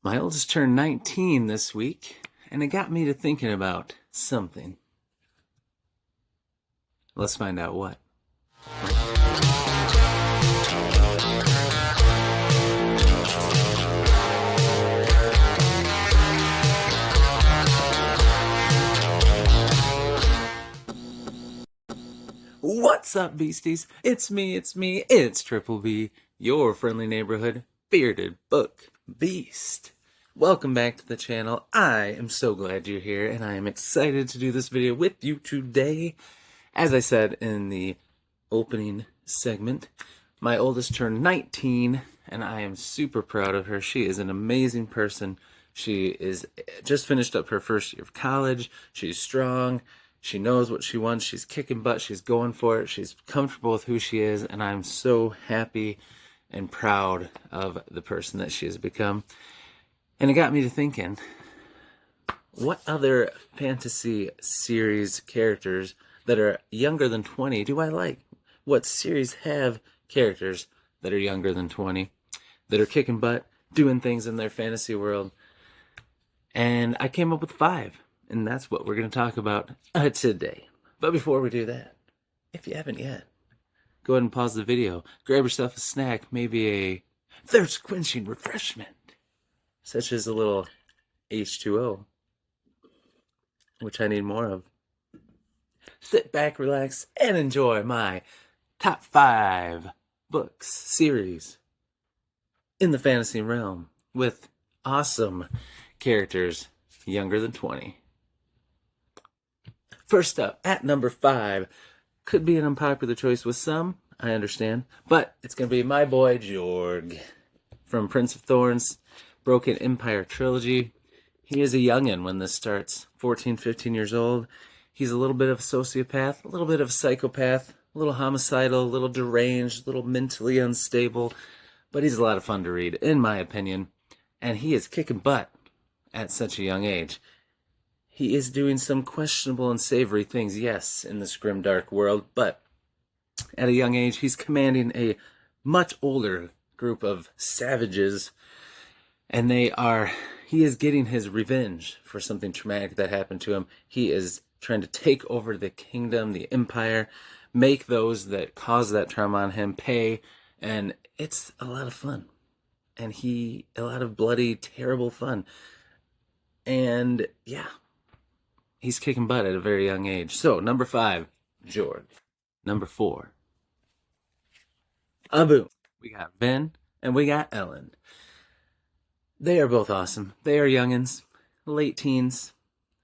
My oldest turned 19 this week, and it got me to thinking about something. Let's find out what. What's up, beasties? It's me, Triple B, your friendly neighborhood bearded book beast. Welcome back to the channel. I am so glad you're here, and I am excited to do this video with you today. As I said in the opening segment, my oldest turned 19, and I am super proud of her. She is an amazing person. She is just finished up her first year of college. She's strong. She knows what she wants. She's kicking butt. She's going for it. She's comfortable with who she is, and I'm so happy and proud of the person that she has become. And it got me to thinking, what other fantasy series characters that are younger than 20 do I like? What series have characters that are younger than 20, that are kicking butt, doing things in their fantasy world? And I came up with 5. And that's what we're going to talk about today. But before we do that, if you haven't yet, go ahead and pause the video. Grab yourself a snack, maybe a thirst-quenching refreshment, such as a little H2O, which I need more of. Sit back, relax, and enjoy my top 5 books series in the fantasy realm with awesome characters younger than 20. First up, at number 5, could be an unpopular choice with some, I understand, but it's going to be my boy Jorg from Prince of Thorns, Broken Empire Trilogy. He is a youngin' when this starts, 14, 15 years old. He's a little bit of a sociopath, a little bit of a psychopath, a little homicidal, a little deranged, a little mentally unstable, but he's a lot of fun to read, in my opinion, and he is kicking butt at such a young age. He is doing some questionable and savory things, yes, in this grim, dark world, but at a young age, he's commanding a much older group of savages, and he is getting his revenge for something traumatic that happened to him. He is trying to take over the kingdom, the empire, make those that caused that trauma on him pay, and it's a lot of fun. And a lot of bloody, terrible fun. And, yeah. He's kicking butt at a very young age. So, number 5, Jorg. Number 4, Abu. We got Ben and we got Ellen. They are both awesome. They are youngins, late teens.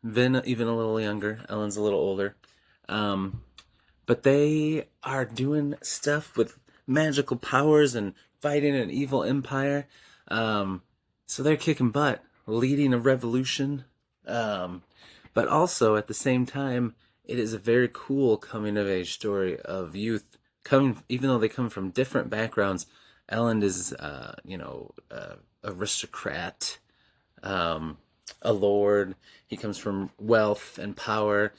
Ben even a little younger. Ellen's a little older. But they are doing stuff with magical powers and fighting an evil empire. So they're kicking butt, leading a revolution. But also, at the same time, it is a very cool coming-of-age story of youth. Even though they come from different backgrounds, Ellen is, aristocrat, a lord. He comes from wealth and power,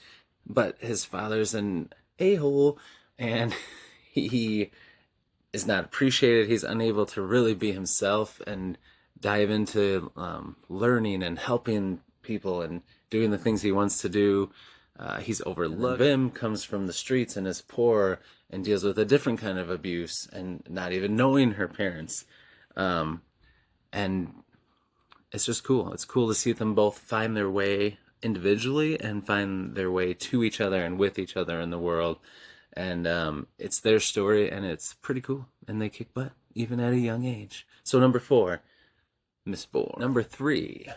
but his father's an a-hole, and he is not appreciated. He's unable to really be himself and dive into learning and helping people and doing the things he wants to do. He's overlooked. Vim comes from the streets and is poor and deals with a different kind of abuse and not even knowing her parents. And it's just cool. It's cool to see them both find their way individually and find their way to each other and with each other in the world. And it's their story, and it's pretty cool. And they kick butt, even at a young age. So number 4, Mistborn. Number 3,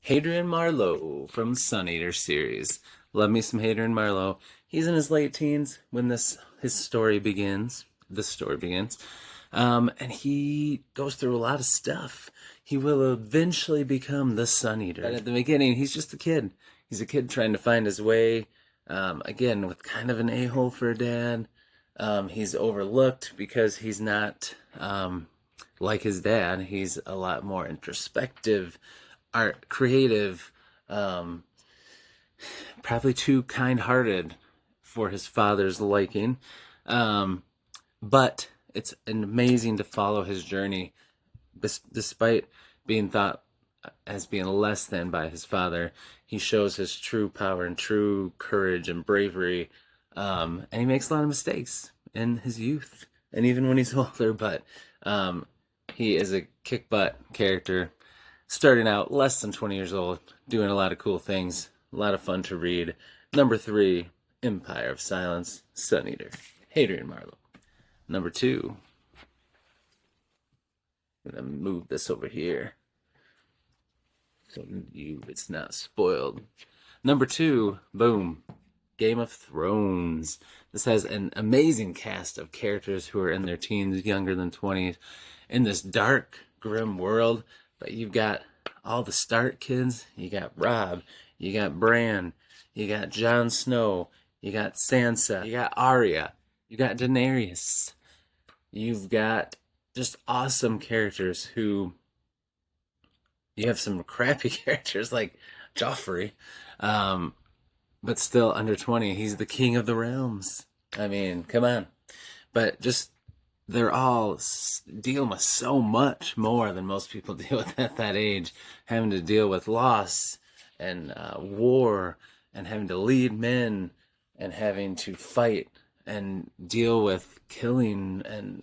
Hadrian Marlowe from Sun Eater series. Love me some Hadrian Marlowe. He's in his late teens when his story begins. This story begins. And he goes through a lot of stuff. He will eventually become the Sun Eater. But at the beginning, he's just a kid. He's a kid trying to find his way. Again, with kind of an a-hole for a dad. He's overlooked because he's not like his dad. He's a lot more introspective, creative, probably too kind-hearted for his father's liking. But it's amazing to follow his journey, despite being thought as being less than by his father. He shows his true power and true courage and bravery, and he makes a lot of mistakes in his youth and even when he's older, but he is a kick-butt character, starting out less than 20 years old, doing a lot of cool things, a lot of fun to read. Number 3, Empire of Silence, Sun Eater, Hadrian Marlowe. Number 2, I'm going to move this over here so it's not spoiled. Number 2, boom, Game of Thrones. This has an amazing cast of characters who are in their teens, younger than 20s, in this dark, grim world. But you've got all the Stark kids. You got Robb. You got Bran. You got Jon Snow. You got Sansa. You got Arya. You got Daenerys. You've got just awesome characters who... You have some crappy characters like Joffrey, but still under 20. He's the king of the realms. I mean, come on. But just, they're all dealing with so much more than most people deal with at that age. Having to deal with loss and war and having to lead men and having to fight and deal with killing and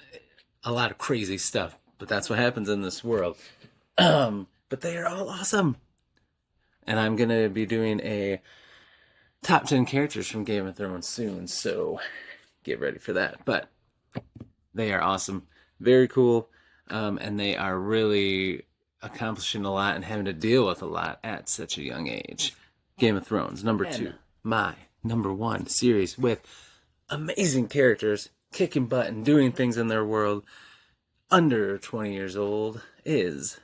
a lot of crazy stuff. But that's what happens in this world. But they are all awesome. And I'm going to be doing a top 10 characters from Game of Thrones soon, so get ready for that. But they are awesome, very cool, and they are really accomplishing a lot and having to deal with a lot at such a young age. Game of Thrones, number 2. My number 1 series with amazing characters, kicking butt and doing things in their world, under 20 years old, is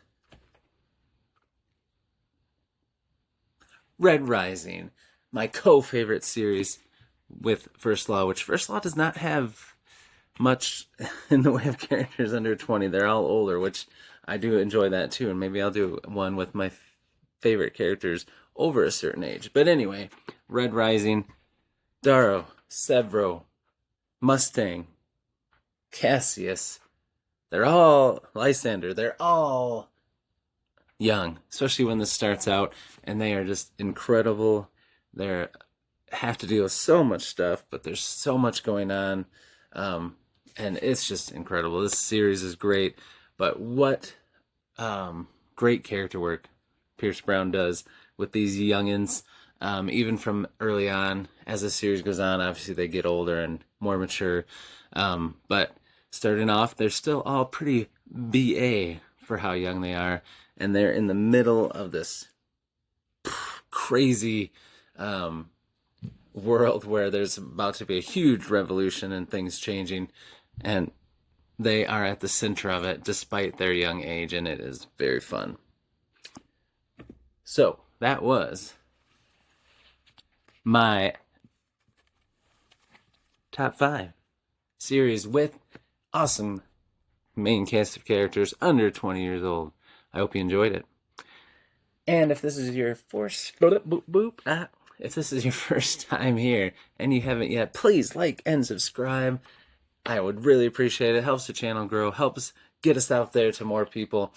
Red Rising, my co-favorite series with First Law, which First Law does not have much in the way of characters under 20. They're all older, which I do enjoy that too, and maybe I'll do one with my favorite characters over a certain age. But anyway, Red Rising, Darrow, Sevro, Mustang, Cassius, they're all Lysander, they're all young, especially when this starts out, and they are just incredible. They have to deal with so much stuff, but there's so much going on, and it's just incredible. This series is great, but what great character work Pierce Brown does with these youngins, even from early on. As the series goes on, obviously they get older and more mature, but starting off, they're still all pretty BA for how young they are, and they're in the middle of this crazy world where there's about to be a huge revolution and things changing, and they are at the center of it despite their young age, and it is very fun. So that was my top 5 series with awesome main cast of characters under 20 years old. I hope you enjoyed it. And if this is your if this is your first time here and you haven't yet, please like and subscribe. I would really appreciate it. It helps the channel grow, helps get us out there to more people,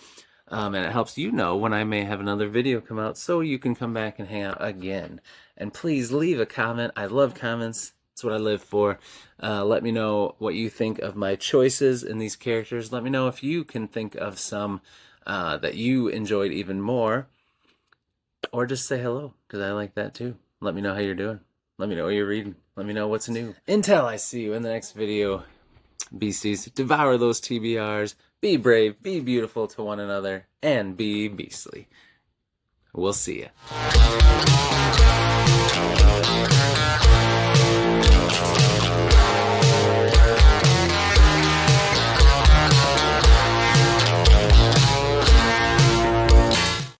and it helps you know when I may have another video come out so you can come back and hang out again. And please leave a comment. I love comments. That's what I live for. Let me know what you think of my choices in these characters. Let me know if you can think of some that you enjoyed even more. Or just say hello, because I like that too. Let me know how you're doing. Let me know what you're reading. Let me know what's new. Until I see you in the next video, beasties, devour those TBRs. Be brave, be beautiful to one another, and be beastly. We'll see ya.